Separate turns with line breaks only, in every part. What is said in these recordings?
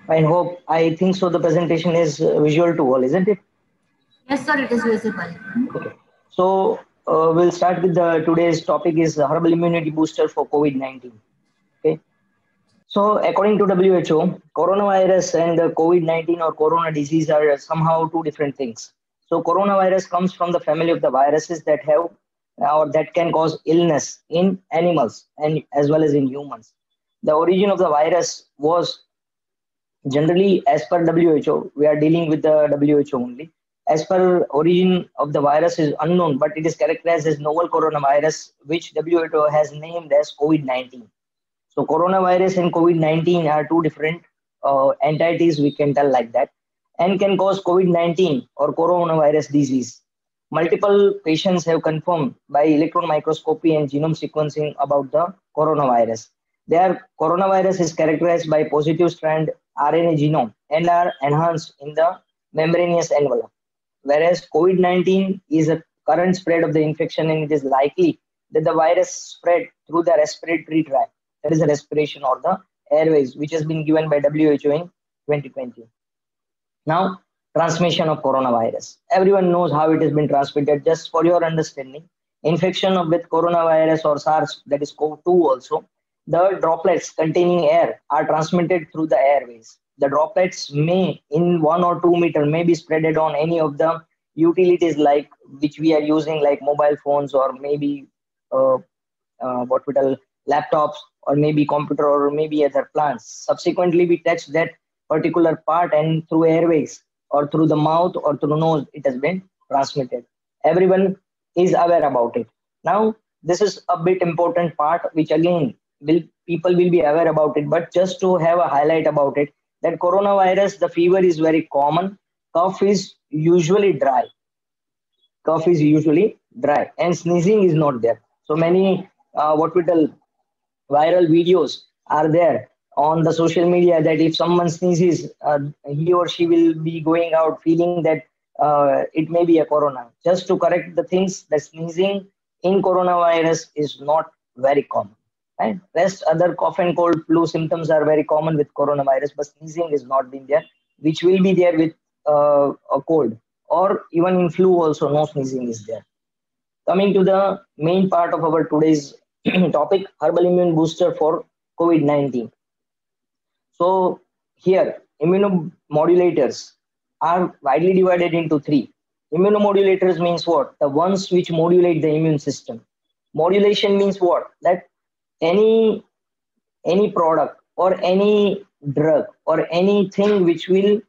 I hope, I think so. The presentation is visual to all, isn't it?
Yes, sir, it is visible.
Okay. So we'll start with the today's topic is herbal immunity booster for COVID-19. Okay. So according to WHO, coronavirus and the COVID-19 or corona disease are somehow two different things. So coronavirus comes from the family of the viruses that have or that can cause illness in animals and as well as in humans. The origin of the virus was generally, as per WHO, we are dealing with the WHO only. As per origin of the virus is unknown, but it is characterized as novel coronavirus, which WHO has named as COVID-19. So coronavirus and COVID-19 are two different entities, we can tell like that, and can cause COVID-19 or coronavirus disease. Multiple patients have confirmed by electron microscopy and genome sequencing about the coronavirus. Their coronavirus is characterized by positive strand RNA genome and are enhanced in the membranous envelope. Whereas COVID-19 is a current spread of the infection and it is likely that the virus spread through the respiratory tract, that is the respiration or the airways, which has been given by WHO in 2020. Now, transmission of coronavirus. Everyone knows how it has been transmitted. Just for your understanding, infection of with coronavirus or SARS, that is CoV-2 also, the droplets containing air are transmitted through the airways. The droplets may, in 1 or 2 meter, may be spreaded on any of the utilities like which we are using, like mobile phones or maybe uh, what we call laptops or maybe computer or maybe other plants. Subsequently, we touch that particular part and through airways or through the mouth or through nose, it has been transmitted. Everyone is aware about it. Now, this is a bit important part, which again will people will be aware about it. But just to have a highlight about it, that coronavirus, the fever is very common. Cough is usually dry. Cough is usually dry, and sneezing is not there. So many what we tell viral videos are there on the social media that if someone sneezes, he or she will be going out feeling that it may be a corona. Just to correct the things, the sneezing in coronavirus is not very common. Right? Rest other cough and cold flu symptoms are very common with coronavirus, but sneezing is not been there, which will be there with a cold or even in flu also. No sneezing is there. Coming to the main part of our today's topic, herbal immune booster for COVID-19. So here, immunomodulators are widely divided into three. Immunomodulators means what? The ones which modulate the immune system. Modulation means what? That any product or any drug or anything which will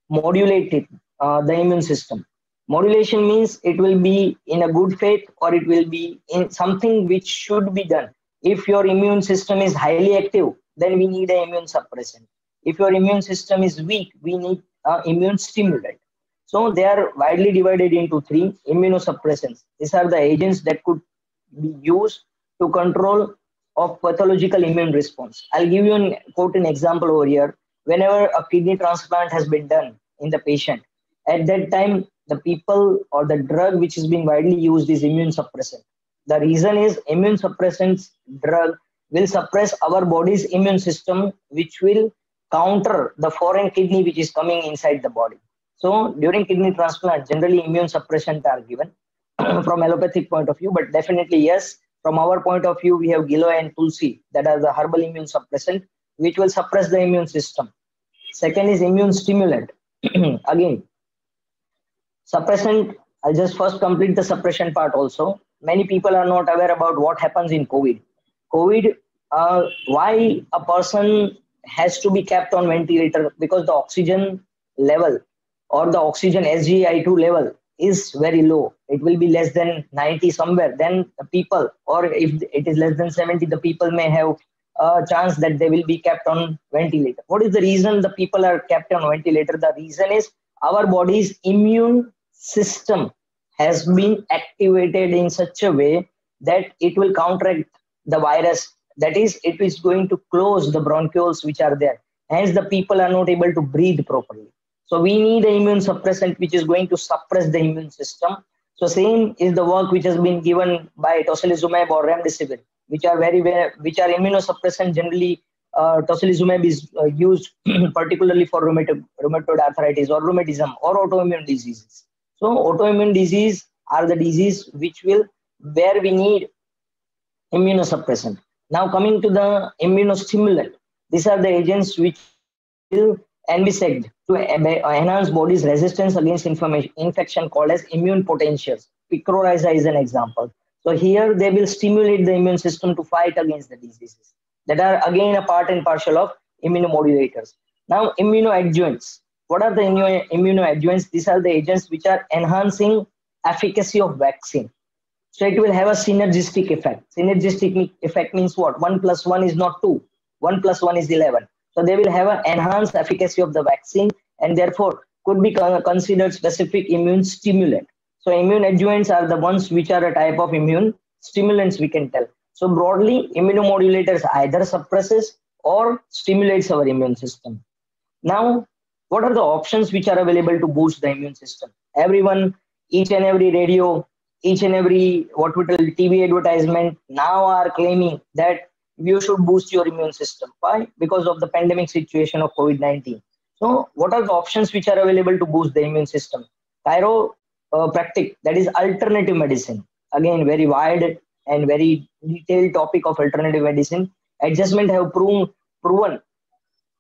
modulate it, the immune system. Modulation means it will be in a good faith or it will be in something which should be done. If your immune system is highly active, then we need an immune suppressant. If your immune system is weak, we need an immune stimulant. So they are widely divided into three immunosuppressants. These are the agents that could be used to control of pathological immune response. I'll give you an example over here. Whenever a kidney transplant has been done in the patient, at that time, the people or the drug which is being widely used is immune suppressant. The reason is immune suppressants drug will suppress our body's immune system, which will counter the foreign kidney which is coming inside the body. So during kidney transplant, generally immune suppressant are given from allopathic point of view, but definitely yes, from our point of view, we have Giloy and Tulsi that are the herbal immune suppressant, which will suppress the immune system. Second is immune stimulant. Again, suppressant, I'll just first complete the suppression part also. Many people are not aware about what happens in COVID. COVID, why a person has to be kept on ventilator? Because the oxygen level or the oxygen SgI2 level is very low. It will be less than 90 somewhere. Then the people, or if it is less than 70, the people may have a chance that they will be kept on ventilator. What is the reason the people are kept on ventilator? The reason is our body's immune system has been activated in such a way that it will counteract the virus. That is, it is going to close the bronchioles which are there. Hence, the people are not able to breathe properly. So we need an immune suppressant which is going to suppress the immune system. So same is the work which has been given by tocilizumab or remdesivir, which are which are immunosuppressant generally tocilizumab is used particularly for rheumatoid arthritis or rheumatism or autoimmune diseases. So autoimmune disease are the disease where we need immunosuppressant. Now coming to the immunostimulant, these are the agents which will envisage to enhance body's resistance against infection called as immune potentials. Picrorhiza is an example. So here they will stimulate the immune system to fight against the diseases that are again a part and parcel of immunomodulators. Now immunoadjuvants. What are the immunoadjuvants? These are the agents which are enhancing efficacy of vaccine. So it will have a synergistic effect. Synergistic effect means what? 1 plus 1 is not 2. 1 plus 1 is 11. So they will have an enhanced efficacy of the vaccine and therefore could be considered specific immune stimulant. So immune adjuvants are the ones which are a type of immune stimulants, we can tell. So broadly, immunomodulators either suppresses or stimulates our immune system. Now, what are the options which are available to boost the immune system? Everyone, each and every radio, each and every what we tell TV advertisement now are claiming that you should boost your immune system. Why? Because of the pandemic situation of COVID-19. So what are the options which are available to boost the immune system? Chiropractic, that is alternative medicine. Again, very wide and very detailed topic of alternative medicine. Adjustment have proven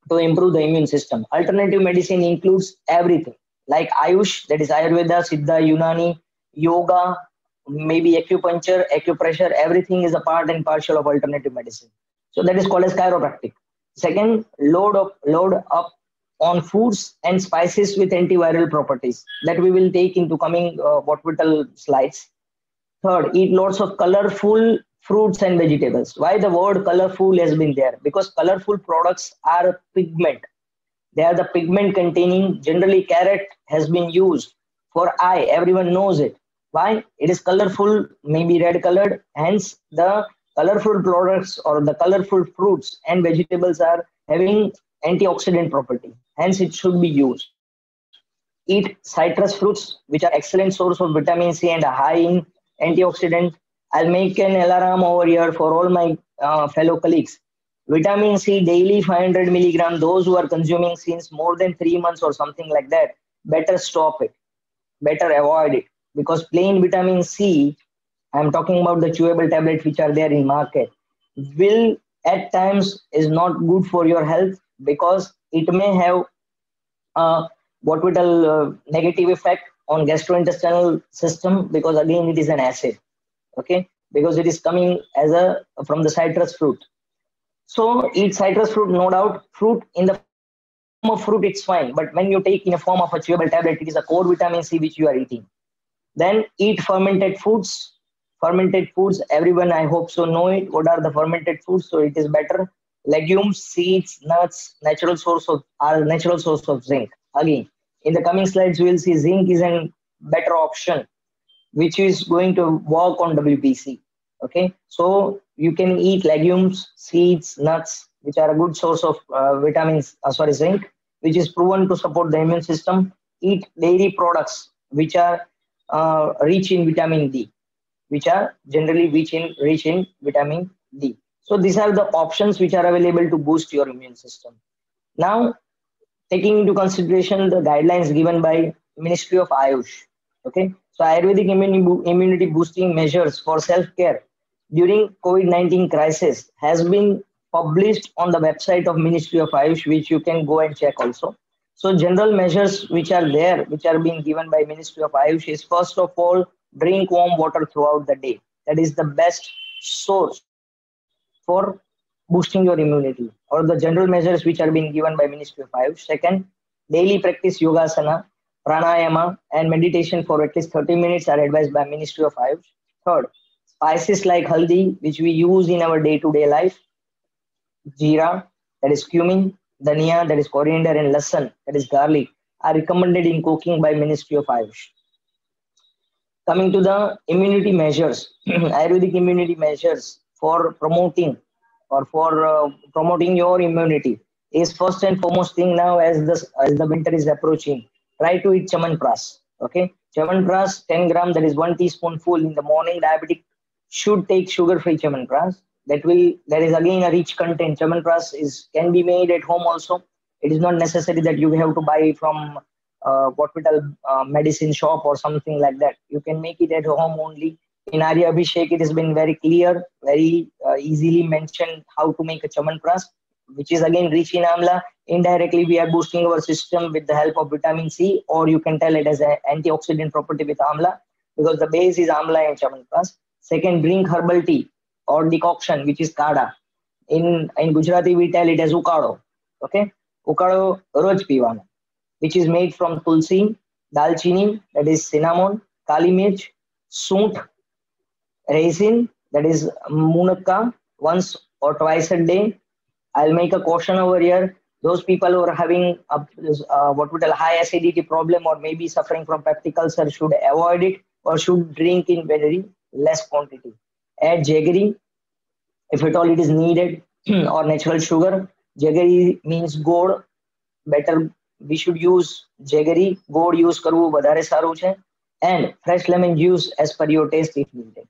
to improve the immune system. Alternative medicine includes everything like Ayush, that is Ayurveda, Siddha, Unani, yoga, maybe acupuncture, acupressure, everything is a part and parcel of alternative medicine. So that is called as chiropractic. Second, load up on foods and spices with antiviral properties that we will take into coming what we tell slides. Third, eat lots of colorful fruits and vegetables. Why the word colorful has been there? Because colorful products are pigment. They are the pigment containing, generally carrot has been used for eye. Everyone knows it. Why? It is colorful, maybe red colored. Hence, the colorful products or the colorful fruits and vegetables are having antioxidant property. Hence, it should be used. Eat citrus fruits, which are excellent source of vitamin C and high in antioxidant. I'll make an alarm over here for all my fellow colleagues. Vitamin C daily 500 milligram. Those who are consuming since more than 3 months or something like that, better stop it. Better avoid it. Because plain vitamin C, I'm talking about the chewable tablets which are there in market, will at times is not good for your health because it may have what we tell negative effect on gastrointestinal system because again it is an acid. Okay, because it is coming as from the citrus fruit. So eat citrus fruit, no doubt. Fruit in the form of fruit, it's fine. But when you take in a form of a chewable tablet, it is a core vitamin C which you are eating. Then eat fermented foods. Fermented foods, everyone I hope so know it. What are the fermented foods? So it is better. Legumes, seeds, nuts, natural source of zinc. Again, in the coming slides, we will see zinc is a better option, which is going to work on WBC. Okay, so you can eat legumes, seeds, nuts, which are a good source of zinc, which is proven to support the immune system. Eat dairy products, which are rich in vitamin D, which are generally rich in vitamin D. So these are the options which are available to boost your immune system. Now, taking into consideration the guidelines given by Ministry of Ayush. Okay, so Ayurvedic immunity boosting measures for self-care during COVID-19 crisis has been published on the website of Ministry of Ayush, which you can go and check also. So general measures which are there, which are being given by Ministry of Ayush is first of all, drink warm water throughout the day. That is the best source for boosting your immunity, or the general measures which are being given by Ministry of Ayush. Second, daily practice yogasana, pranayama and meditation for at least 30 minutes are advised by Ministry of Ayush. Third, spices like haldi, which we use in our day-to-day life, jeera, that is cumin, dhania, that is coriander, and lasan, that is garlic, are recommended in cooking by Ministry of Ayush. Coming to the immunity measures, Ayurvedic immunity measures for promoting your immunity is first and foremost thing now as the winter is approaching. Try to eat Chyawanprash. Okay, Chyawanprash 10 gram, that is 1 teaspoonful in the morning. Diabetic should take sugar-free Chyawanprash. there is again a rich content. Chyawanprash can be made at home also. It is not necessary that you have to buy from what we call medicine shop or something like that. You can make it at home only. In Arya Abhishek, it has been very clear, very easily mentioned how to make a Chyawanprash, which is again rich in amla. Indirectly, we are boosting our system with the help of vitamin C, or you can tell it as an antioxidant property with amla, because the base is amla and Chyawanprash. Second, drink herbal tea or decoction, which is kada. In Gujarati, we tell it as ukado. Okay, ukado roj pivano, which is made from tulsi, dalchini, that is cinnamon, kali mirch, soont, raisin, that is munakka, once or twice a day. I'll make a caution over here. Those people who are having what we call high acidity problem or maybe suffering from peptic ulcer should avoid it or should drink in very less quantity. Add jaggery if at all it is needed or natural sugar. Jaggery means gold. Better we should use jaggery. Gold use કરવું વધારે સારું છે. And fresh lemon juice as per your taste if needed.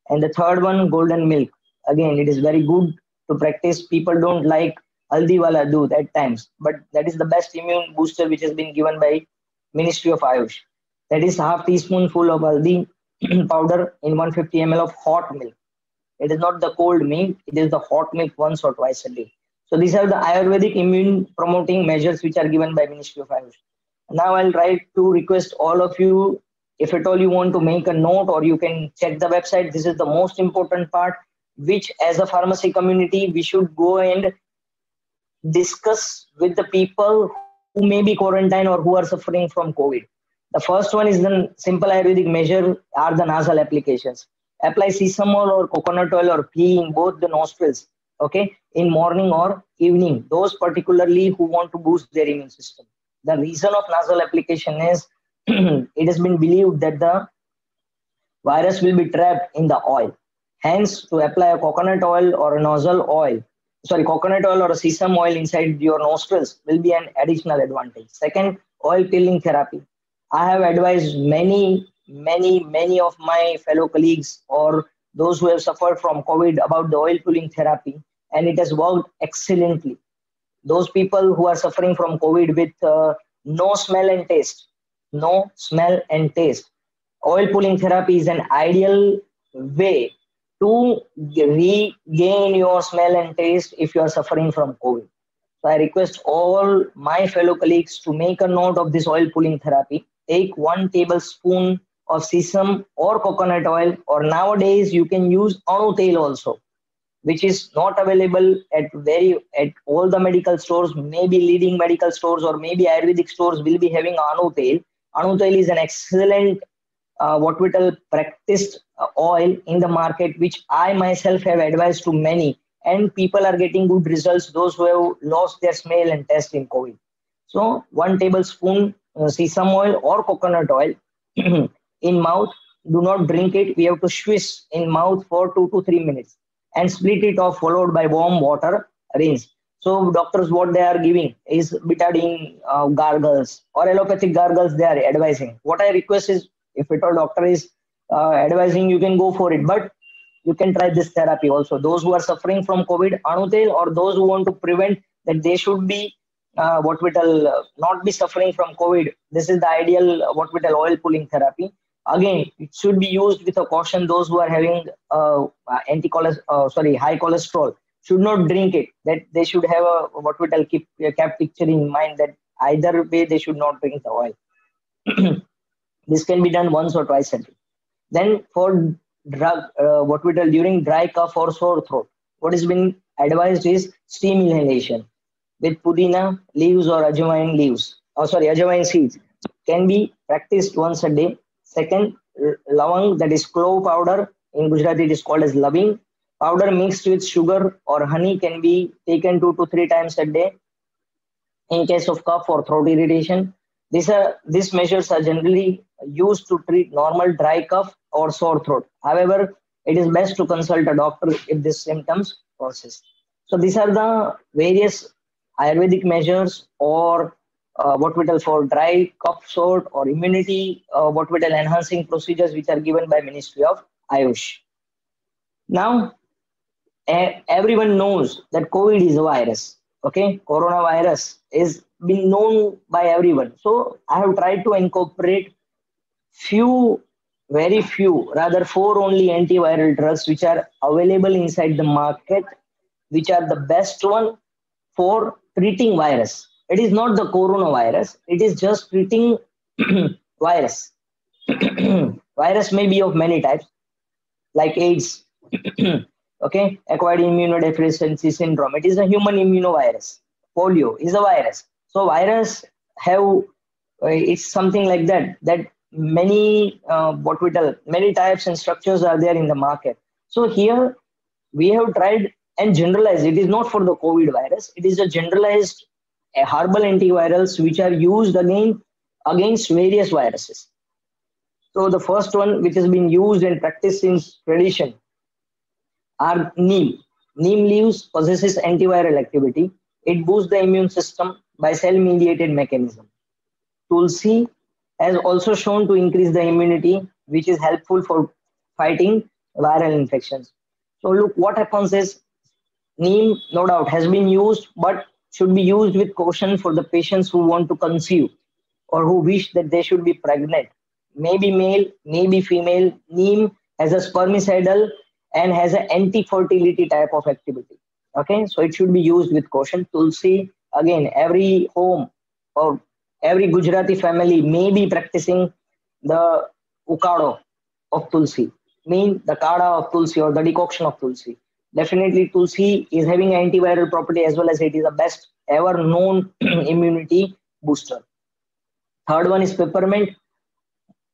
And the third one, golden milk. Again, it is very good to practice. People don't like haldi wala doodh at times, but that is the best immune booster which has been given by Ministry of Ayush. That is half teaspoonful of haldi powder in 150 ml of hot milk. It is not the cold milk, it is the hot milk once or twice a day. So these are the Ayurvedic immune promoting measures which are given by Ministry of Ayush. Now I'll try to request all of you, if at all you want to make a note or you can check the website, this is the most important part, which as a pharmacy community, we should go and discuss with the people who may be quarantined or who are suffering from COVID. The first one is the simple Ayurvedic measure are the nasal applications. Apply sesame oil or coconut oil or ghee in both the nostrils, okay, in morning or evening, those particularly who want to boost their immune system. The reason of nasal application is it has been believed that the virus will be trapped in the oil. Hence, to apply a coconut oil or a coconut oil or a sesame oil inside your nostrils will be an additional advantage. Second, oil peeling therapy. I have advised many of my fellow colleagues or those who have suffered from COVID about the oil pulling therapy, and it has worked excellently. Those people who are suffering from COVID with no smell and taste, oil pulling therapy is an ideal way to regain your smell and taste if you are suffering from COVID. So I request all my fellow colleagues to make a note of this oil pulling therapy. Take 1 tablespoon of sesame or coconut oil, or nowadays you can use anu tail also, which is not available at all the medical stores. Maybe leading medical stores or maybe Ayurvedic stores will be having anu tail. Anu tail is an excellent practiced oil in the market, which I myself have advised to many, and people are getting good results, those who have lost their smell and taste in COVID. So 1 tablespoon sesame oil or coconut oil in mouth. Do not drink it. We have to swish in mouth for 2 to 3 minutes and split it off, followed by warm water rinse. So doctors, what they are giving is betadine gargles or allopathic gargles they are advising. What I request is, if at all doctor is advising, you can go for it, but you can try this therapy also. Those who are suffering from COVID, anu tail, or those who want to prevent that they should be not be suffering from COVID. This is the ideal oil pulling therapy. Again, it should be used with a caution. Those who are having high cholesterol should not drink it. That they should have a keep picture in mind that either way they should not drink the oil. This can be done once or twice a day. Then for during dry cough or sore throat, what has been advised is steam inhalation with pudina leaves or ajwain seeds can be practiced once a day. Second, lavang, that is clove powder. In Gujarati, it is called as laving. Powder mixed with sugar or honey can be taken 2 to 3 times a day in case of cough or throat irritation. These measures are generally used to treat normal dry cough or sore throat. However, it is best to consult a doctor if these symptoms persist. So these are the various Ayurvedic measures or for dry cough sort or immunity enhancing procedures which are given by Ministry of Ayush. Now, everyone knows that COVID is a virus. Okay, coronavirus is been known by everyone. So I have tried to incorporate few, very few, rather four only antiviral drugs which are available inside the market, which are the best one for treating virus. It is not the coronavirus. It is just treating virus. Virus may be of many types, like AIDS, okay, acquired immunodeficiency syndrome. It is a human immunovirus. Polio is a virus. So virus have it's something like that. That many what we tell many types and structures are there in the market. So here we have tried and generalized. It is not for the COVID virus. It is a generalized herbal antivirals which are used against various viruses. So the first one which has been used and practiced since tradition are neem. Neem leaves possesses antiviral activity. It boosts the immune system by cell-mediated mechanism. Tulsi has also shown to increase the immunity, which is helpful for fighting viral infections. So look, what happens is neem, no doubt, has been used, but should be used with caution for the patients who want to conceive or who wish that they should be pregnant. Maybe male, maybe female. Neem has a spermicidal and has an anti-fertility type of activity. Okay, so it should be used with caution. Tulsi, again, every home or every Gujarati family may be practicing the ukado of Tulsi, mean the kada of Tulsi or the decoction of Tulsi. Definitely, Tulsi is having antiviral property as well as it is the best ever known immunity booster. Third one is peppermint.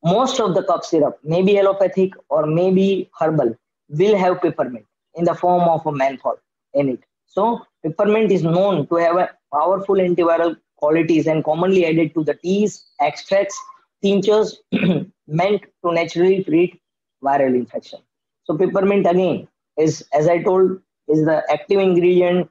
Most of the cough syrup, maybe allopathic or maybe herbal, will have peppermint in the form of a menthol in it. So peppermint is known to have a powerful antiviral qualities and commonly added to the teas, extracts, tinctures meant to naturally treat viral infection. So peppermint again is, as I told, is the active ingredient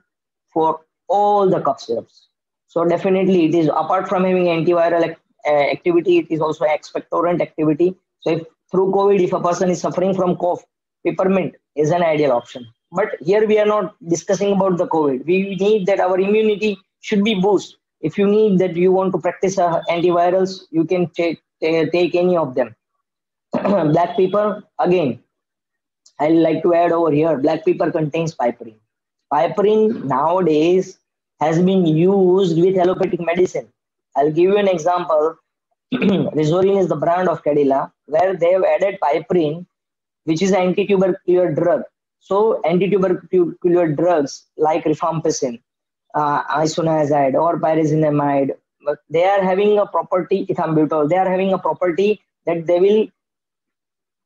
for all the cough syrups. So definitely it is, apart from having antiviral activity, it is also expectorant activity. So if through COVID, if a person is suffering from cough, peppermint is an ideal option. But here we are not discussing about the COVID. We need that our immunity should be boosted. If you need that, you want to practice antivirals, you can take any of them. Black pepper, again, I like to add over here, black pepper contains piperine. Piperine nowadays has been used with allopathic medicine. I'll give you an example. Rizorin is the brand of Cadila, where they have added piperine, which is an anti-tubercular drug. So anti-tubercular drugs like rifampicin, isoniazid or pyrazinamide, they are having a property, ethambutol, they are having a property that they will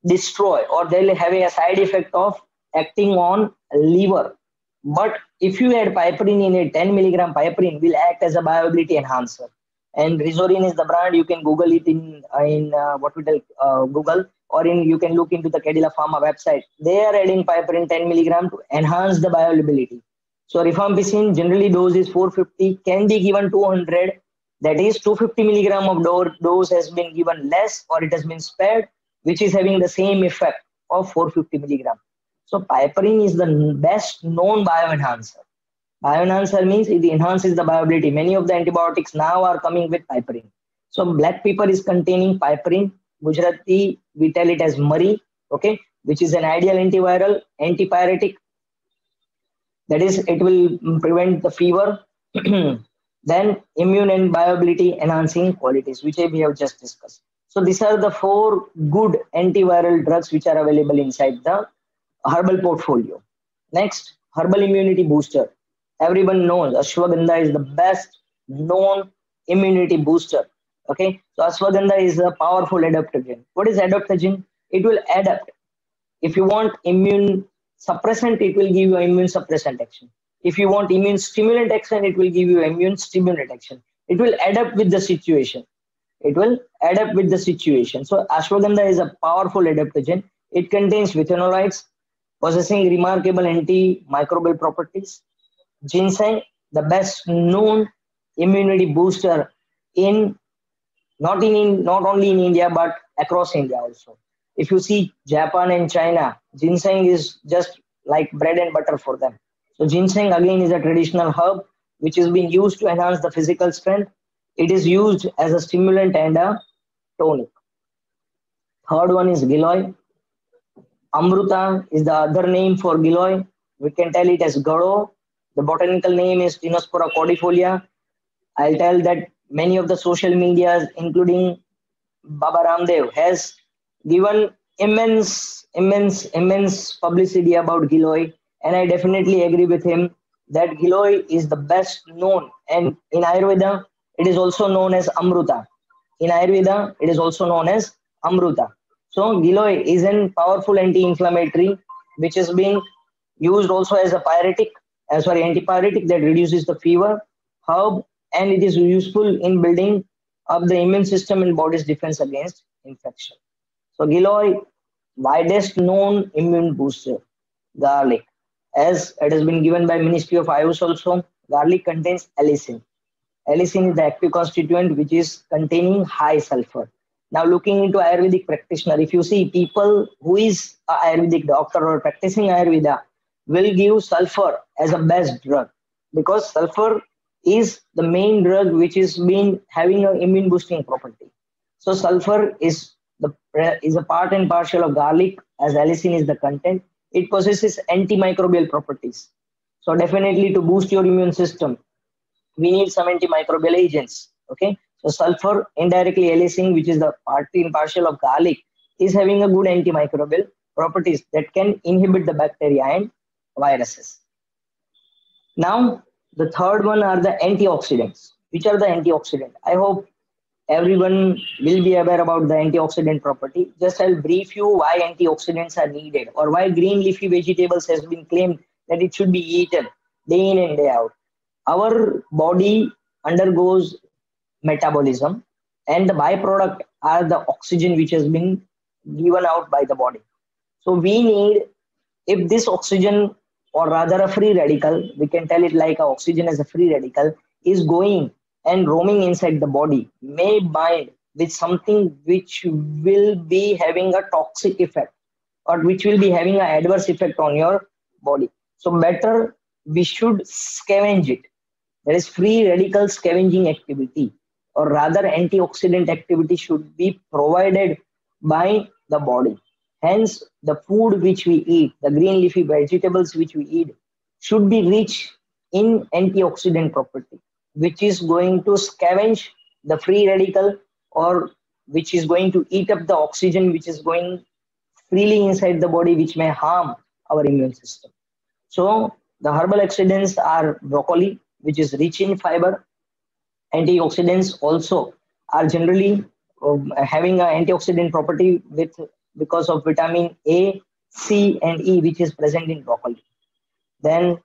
destroy or they will have a side effect of acting on liver. But if you add piperine in it, 10 milligram piperine will act as a bioavailability enhancer. And Rizorin is the brand. You can Google it in what we tell Google, or you can look into the Cadila Pharma website. They are adding piperine 10 milligram to enhance the bioavailability. So rifampicin generally dose is 450, can be given 200. That is 250 milligram of dose has been given less or it has been spared, which is having the same effect of 450 milligram. So piperine is the best known bioenhancer. Bioenhancer means it enhances the bioavailability. Many of the antibiotics now are coming with piperine. So black pepper is containing piperine. Gujarati, we tell it as mari, okay, which is an ideal antiviral, antipyretic. That is, it will prevent the fever. Then immune and bioavailability enhancing qualities, which we have just discussed. So these are the 4 good antiviral drugs which are available inside the herbal portfolio. Next, herbal immunity booster. Everyone knows ashwagandha is the best known immunity booster. Okay, so ashwagandha is a powerful adaptogen. What is adaptogen? It will adapt. If you want immune suppressant, it will give you immune suppressant action. If you want immune stimulant action, it will give you immune stimulant action. It will adapt with the situation. It will adapt with the situation. So ashwagandha is a powerful adaptogen. It contains phenolides possessing remarkable antimicrobial properties. Ginseng, the best known immunity booster in not only in India but across India also. If you see Japan and China, ginseng is just like bread and butter for them. So ginseng again is a traditional herb which is being used to enhance the physical strength. It is used as a stimulant and a tonic. Third one is giloy. Amruta is the other name for giloy. We can tell it as gado. The botanical name is Tinospora cordifolia. I'll tell that many of the social medias, including Baba Ramdev, has given immense publicity about Giloy, and I definitely agree with him that Giloy is the best known. And in Ayurveda, it is also known as Amruta. In Ayurveda, it is also known as Amruta. So Giloy is a powerful anti-inflammatory, which is being used also as a antipyretic that reduces the fever, herb, and it is useful in building up the immune system and body's defense against infection. So Giloy, widest known immune booster, garlic. As it has been given by Ministry of Ayush also, garlic contains allicin. Allicin is the active constituent which is containing high sulfur. Now looking into Ayurvedic practitioner, if you see people who is a Ayurvedic doctor or practicing Ayurveda will give sulfur as a best drug, because sulfur is the main drug which is been having an immune boosting property. So sulfur is a part and parcel of garlic, as allicin is the content. It possesses antimicrobial properties. So definitely to boost your immune system, we need some antimicrobial agents. Okay. So sulfur, indirectly allicin, which is the part and parcel of garlic, is having a good antimicrobial properties that can inhibit the bacteria and viruses. Now, the third one are the antioxidants. Which are the antioxidants? I hope everyone will be aware about the antioxidant property. Just I'll brief you why antioxidants are needed, or why green leafy vegetables has been claimed that it should be eaten day in and day out. Our body undergoes metabolism, and the byproduct are the oxygen which has been given out by the body. So we need, if this oxygen, or rather a free radical, we can tell it like oxygen as a free radical, is going and roaming inside the body, may bind with something which will be having a toxic effect, or which will be having an adverse effect on your body. So better we should scavenge it. There is free radical scavenging activity, or rather antioxidant activity should be provided by the body. Hence, the food which we eat, the green leafy vegetables which we eat, should be rich in antioxidant property, which is going to scavenge the free radical, or which is going to eat up the oxygen which is going freely inside the body, which may harm our immune system. So the herbal oxidants are broccoli, which is rich in fiber. Antioxidants also are generally having an antioxidant property because of vitamin A, C, and E, which is present in broccoli. Then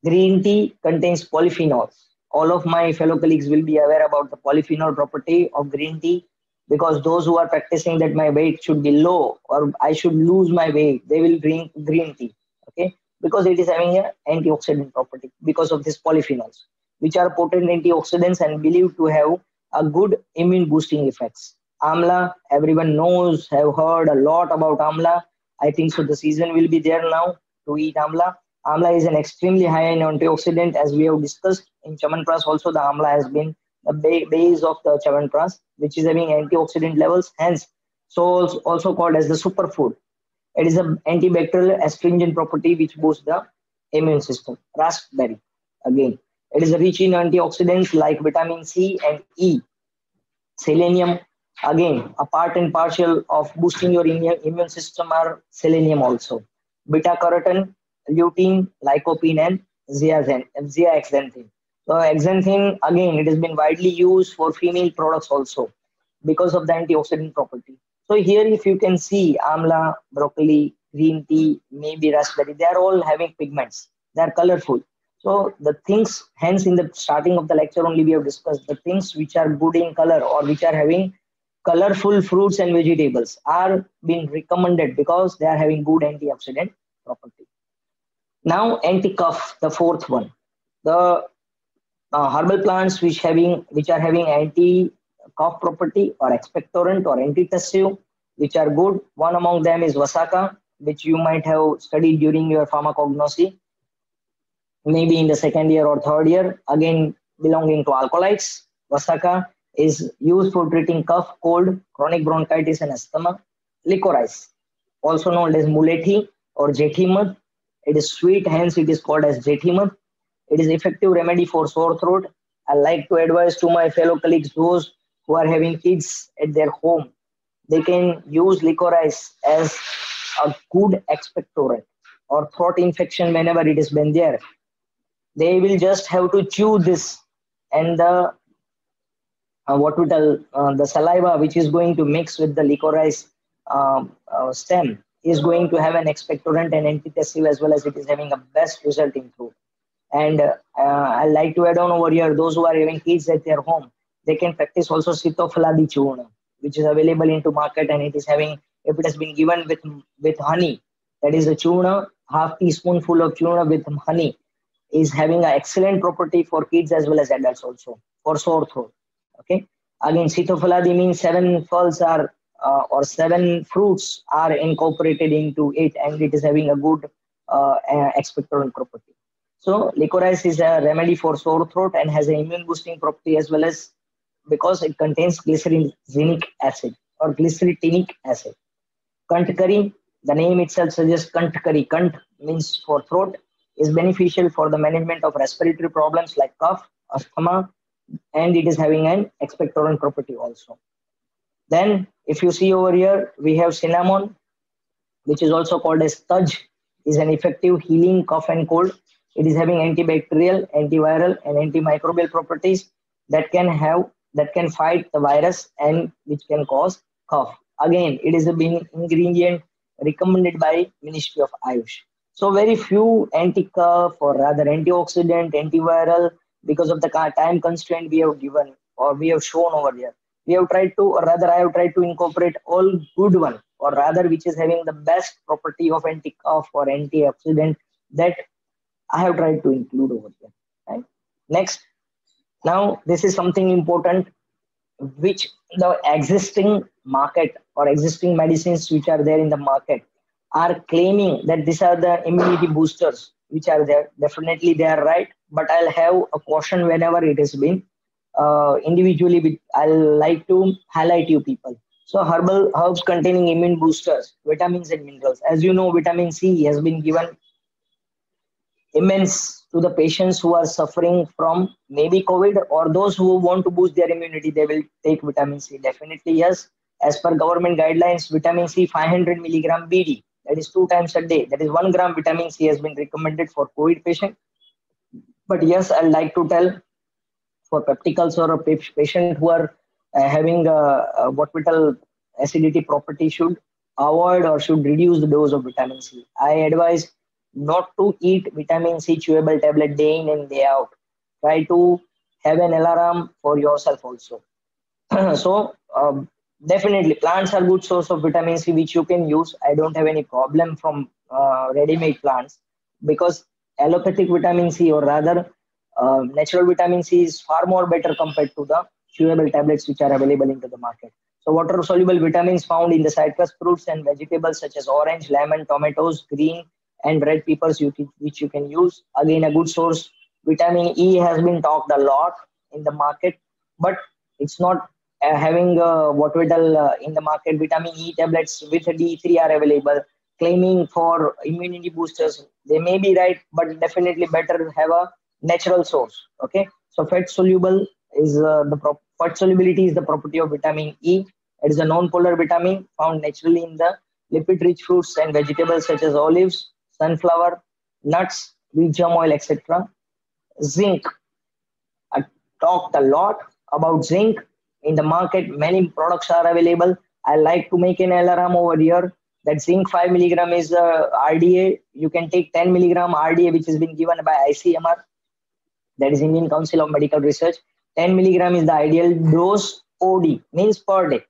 green tea contains polyphenols. All of my fellow colleagues will be aware about the polyphenol property of green tea, because those who are practicing that my weight should be low or I should lose my weight, they will drink green tea. Okay, because it is having an antioxidant property because of these polyphenols, which are potent antioxidants and believed to have a good immune boosting effects. Amla, everyone knows, have heard a lot about amla. I think so the season will be there now to eat amla. Amla is an extremely high in antioxidant, as we have discussed. In Chyawanprash also, the amla has been the base of the Chyawanprash, which is having antioxidant levels, hence so also called as the superfood. It is an antibacterial astringent property which boosts the immune system. Raspberry, again, it is rich in antioxidants like vitamin C and E. Selenium, again, a part and parcel of boosting your immune system are selenium also. Beta carotene, lutein, lycopene, and zeaxanthin. So xanthin, again, it has been widely used for female products also because of the antioxidant property. So here, if you can see, amla, broccoli, green tea, maybe raspberry, they are all having pigments. They are colorful. So the things, hence in the starting of the lecture only we have discussed, the things which are good in color or which are having colorful fruits and vegetables are being recommended because they are having good antioxidant property. Now anti-cough, the fourth one. The herbal plants which are having anti-cough property or expectorant or antitussive, which are good. One among them is Vasaka, which you might have studied during your pharmacognosy, maybe in the second year or third year, again belonging to alkaloids. Vasaka is used for treating cough, cold, chronic bronchitis, and asthma. Licorice, also known as mulethi or jethi. It is sweet, hence it is called as jethi. It is effective remedy for sore throat. I like to advise to my fellow colleagues, those who are having kids at their home, they can use licorice as a good expectorant or throat infection whenever it has been there. They will just have to chew this, and the what we tell the saliva which is going to mix with the licorice stem is going to have an expectorant and antitussive, as well as it is having a best result in throat. And I like to add on over here, those who are having kids at their home, they can practice also Sitofladi churna, which is available into market, and it is having, if it has been given with honey, that is a churna, half teaspoonful of churna with honey, is having an excellent property for kids as well as adults also for sore throat. Okay. Again, Sitofladi means 7 falls are or 7 fruits are incorporated into it, and it is having a good expectorant property. So licorice is a remedy for sore throat and has an immune boosting property, as well as because it contains glycerinic acid or glycerinic acid. Kantkari, the name itself suggests Kantkari. Kant means for throat, is beneficial for the management of respiratory problems like cough, asthma, and it is having an expectorant property also. Then if you see over here, we have cinnamon, which is also called as Taj, is an effective healing cough and cold. It is having antibacterial, antiviral, and antimicrobial properties that can fight the virus and which can cause cough. Again, it is a being ingredient recommended by Ministry of Ayush. So very few anti-cough or rather antioxidant, antiviral, because of the time constraint we have given or we have shown over here. We have tried to, or rather I have tried to incorporate all good one, or rather which is having the best property of anti-cough or antioxidant, that I have tried to include over here. Right? Next, now this is something important, which the existing market or existing medicines which are there in the market are claiming that these are the immunity boosters which are there. Definitely they are right, but I'll have a caution whenever it has been individually. I'll like to highlight you people. So herbal herbs containing immune boosters, vitamins and minerals. As you know, vitamin C has been given immense to the patients who are suffering from maybe COVID, or those who want to boost their immunity, they will take vitamin C. Definitely yes. As per government guidelines, vitamin C 500 milligram BD, that is 2 times a day. That is 1 gram vitamin C has been recommended for COVID patient. But yes, I'd like to tell for peptic ulcer or patient who are having what we tell acidity property should avoid or should reduce the dose of vitamin C. I advise not to eat vitamin C chewable tablet day in and day out. Try to have an alarm for yourself also. So definitely plants are good source of vitamin C which you can use. I don't have any problem from ready-made plants, because allopathic vitamin C, or rather natural vitamin C, is far more better compared to the chewable tablets which are available into the market. So water soluble vitamins found in the citrus fruits and vegetables such as orange, lemon, tomatoes, green and red peppers, which you can use. Again, a good source. Vitamin E has been talked a lot in the market, but it's not having what we tell in the market. Vitamin E tablets with D3 are available, claiming for immunity boosters. They may be right, but definitely better to have a natural source. Okay, so fat soluble is fat solubility is the property of vitamin E. It is a non-polar vitamin found naturally in the lipid-rich fruits and vegetables such as olives, sunflower, nuts, wheat germ oil, etc. Zinc. I talked a lot about zinc. In the market, many products are available. I like to make an alarm over here that zinc 5 milligram is RDA. You can take 10 milligram RDA, which has been given by ICMR, that is Indian Council of Medical Research. 10 milligram is the ideal dose. OD means per day.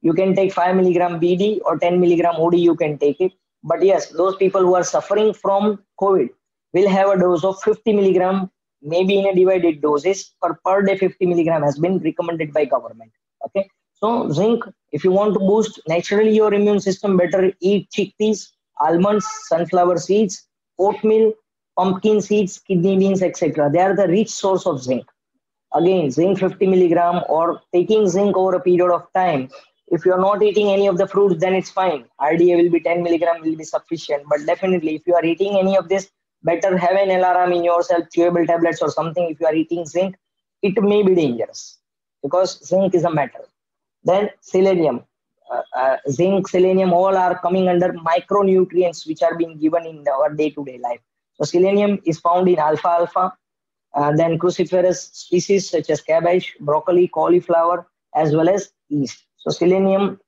You can take 5 milligram BD or 10 milligram OD, you can take it. But yes, those people who are suffering from COVID will have a dose of 50 milligram, maybe in a divided doses. Per day 50 milligram has been recommended by government. Okay, so zinc, if you want to boost naturally your immune system, better eat chickpeas, almonds, sunflower seeds, oatmeal, pumpkin seeds, kidney beans, etc. They are the rich source of zinc. Again, zinc 50 milligram or taking zinc over a period of time. If you are not eating any of the fruits, then it's fine. RDA will be 10 milligram will be sufficient. But definitely, if you are eating any of this, better have an alarm in yourself, chewable tablets or something. If you are eating zinc, it may be dangerous because zinc is a metal. Then selenium, zinc, selenium, all are coming under micronutrients which are being given in our day-to-day life. So selenium is found in alfalfa, then cruciferous species such as cabbage, broccoli, cauliflower, as well as yeast. So selenium,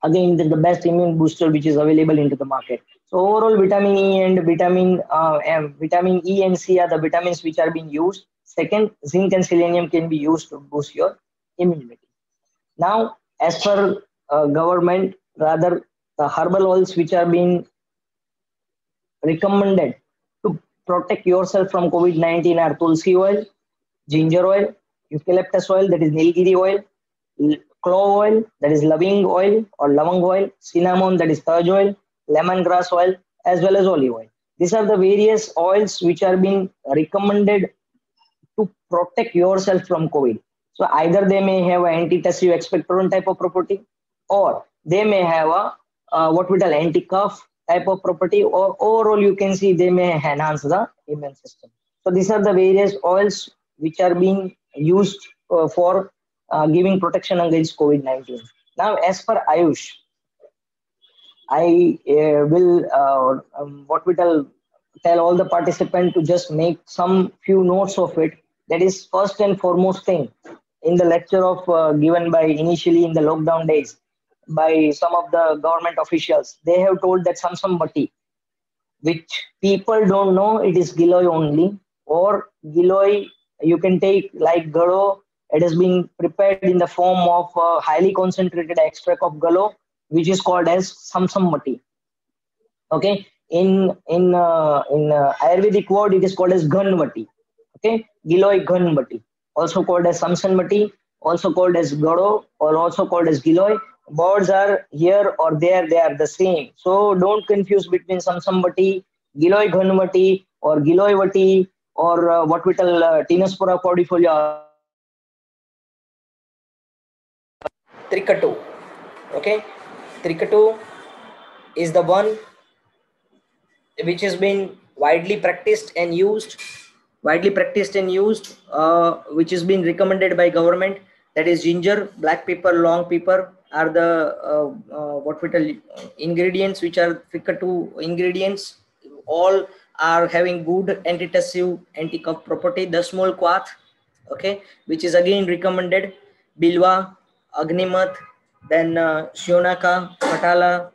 again, the best immune booster which is available into the market. So overall, vitamin E and vitamin E and C are the vitamins which are being used. Second, zinc and selenium can be used to boost your immunity. Now, as per government, rather the herbal oils which are being recommended to protect yourself from COVID-19 are tulsi oil, ginger oil, eucalyptus oil, that is nilgiri oil, clove oil, that is laving oil or lavang oil, cinnamon, that is taj oil, lemongrass oil, as well as olive oil. These are the various oils which are being recommended to protect yourself from COVID. So either they may have an anti-tussive expectorant type of property, or they may have a what we call anti-cough type of property, or overall you can see they may enhance the immune system. So these are the various oils which are being used for giving protection against COVID-19. Now, as per Ayush, I will what we tell all the participants to just make some few notes of it. That is first and foremost thing in the lecture of given by initially in the lockdown days by some of the government officials. They have told that some bati, which people don't know, it is giloy only, or giloy you can take like galo. It has been prepared in the form of highly concentrated extract of galo, which is called as samsam. Okay, in Ayurvedic word, it is called as ghanvati. Okay, giloy ghanvati, also called as samsanmati, also called as gado, or also called as giloy. Words are here or there, they are the same. So don't confuse between samsambati, giloy ghanvati, or giloy vati, or what we tell Tinospora cordifolia, tricatu. Okay, tricatu is the one which has been widely practiced and used, which has been recommended by government. That is ginger, black pepper, long pepper are the what we tell ingredients which are tricatu ingredients. All are having good antitussive, anti-cough property. Dasmol quath, okay, which is again recommended. Bilwa, agnimat, then shionaka, patala,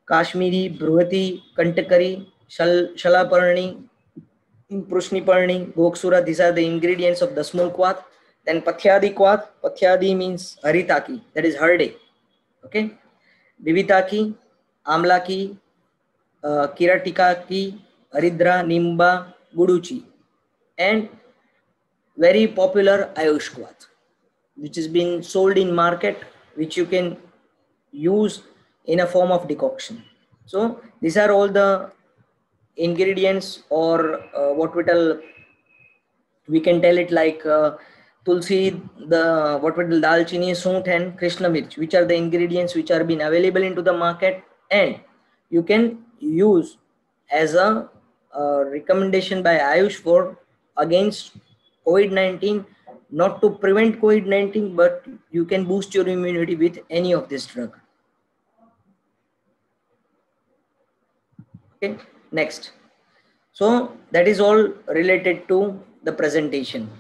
Kashmiri, Bruhati, Kantakari, Shalaparni, Prushniparni, Goksura. These are the ingredients of the small quath. Then Pathyadi quath. Pathyadi means Haritaki, that is Harde. Okay. Vivitaki, Amlaki, Kiratikaki, Aridra, Nimba, Guduchi. And very popular Ayush quath, which has been sold in market, which you can use in a form of decoction. So these are all the ingredients, or what we can tell it like tulsi, the what we tell dalchini, soont, and krishna mirch, which are the ingredients which are being available into the market, and you can use as a recommendation by Ayush for against COVID-19, not to prevent COVID-19, but you can boost your immunity with any of this drug. Okay, next. So that is all related to the presentation.